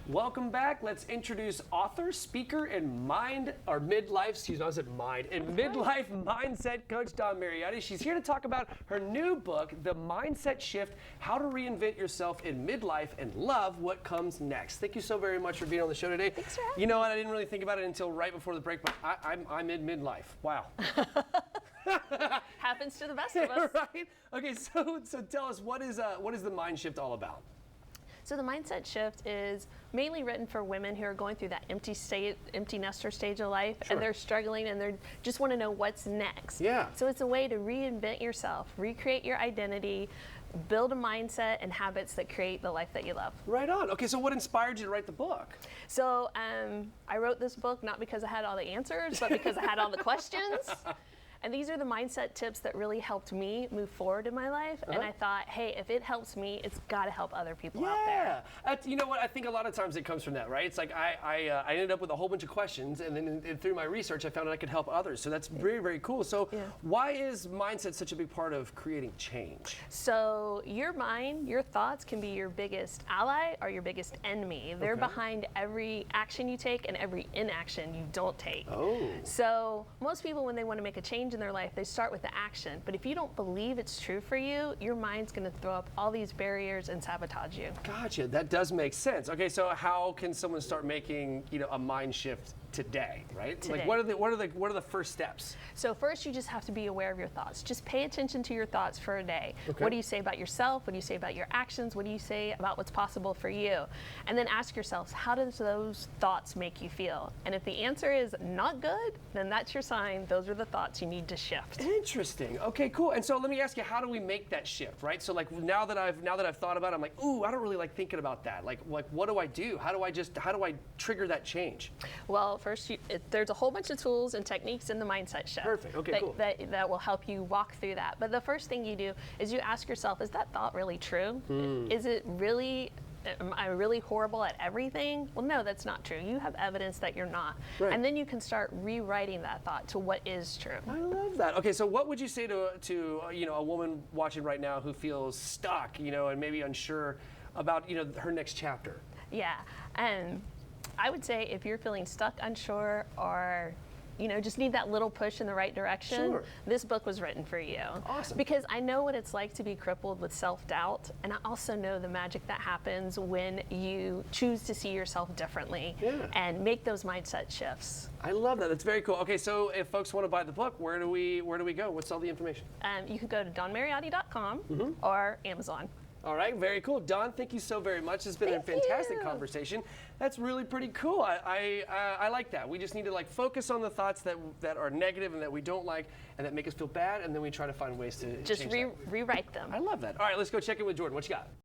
Welcome back. Let's introduce author, speaker, and midlife mindset coach Dawn Mariotti. She's here to talk about her new book, The Mindset Shift: How to Reinvent Yourself in Midlife and Love What Comes Next. Thank you so very much for being on the show today. Thanks for having me. You know what? I didn't really think about it until right before the break, but I'm in midlife. Wow. Happens to the best of us. Right? Okay, so tell us, what is the mind shift all about? So the mindset shift is mainly written for women who are going through that empty nester stage of life, Sure. and they're struggling and they just want to know what's next. Yeah. So it's a way to reinvent yourself, recreate your identity, build a mindset and habits that create the life that you love. Right on. Okay, so what inspired you to write the book? So I wrote this book not because I had all the answers, but because I had all the questions. And these are the mindset tips that really helped me move forward in my life. And I thought, hey, if it helps me, it's got to help other people out there. You know what? I think a lot of times it comes from that, right? It's like I ended up with a whole bunch of questions, and then through my research, I found out I could help others. So that's very, very cool. So why is mindset such a big part of creating change? So your mind, your thoughts can be your biggest ally or your biggest enemy. They're behind every action you take and every inaction you don't take. Oh. So most people, when they want to make a change in their life, they start with the action. But if you don't believe it's true for you, your mind's going to throw up all these barriers and sabotage you. Gotcha. That does make sense. Okay, so how can someone start making, a mind shift today, right? Today. Like what are the first steps? So first, you just have to be aware of your thoughts. Just pay attention to your thoughts for a day. Okay. What do you say about yourself? What do you say about your actions? What do you say about what's possible for you? And then ask yourselves, how does those thoughts make you feel? And if the answer is not good, then that's your sign. Those are the thoughts you need to shift. Interesting. Okay, cool. And so let me ask you, how do we make that shift, right? So like now that I've thought about it, I'm like, ooh, I don't really like thinking about that. Like what do I do? How do I trigger that change? Well, first, there's a whole bunch of tools and techniques in the mindset shift. Perfect. Okay, cool. That will help you walk through that. But the first thing you do is you ask yourself, is that thought really true? Is it really, am I really horrible at everything? Well, no, that's not true. You have evidence that you're not. Right. And then you can start rewriting that thought to what is true. I love that. Okay, so what would you say to a woman watching right now who feels stuck, and maybe unsure about, her next chapter? Yeah. I would say if you're feeling stuck, unsure, or just need that little push in the right direction, Sure. This book was written for you. Awesome. Because I know what it's like to be crippled with self-doubt, and I also know the magic that happens when you choose to see yourself differently and make those mindset shifts. I love that. That's very cool. Okay, so if folks want to buy the book, where do we go? What's all the information? You can go to dawnmariotti.com or Amazon. All right, very cool. Dawn, thank you so very much. It's been a fantastic conversation. That's really pretty cool. I like that. We just need to focus on the thoughts that are negative and that we don't like and that make us feel bad, and then we try to find ways to just change that. rewrite them. I love that. All right, let's go check in with Jordan. What you got?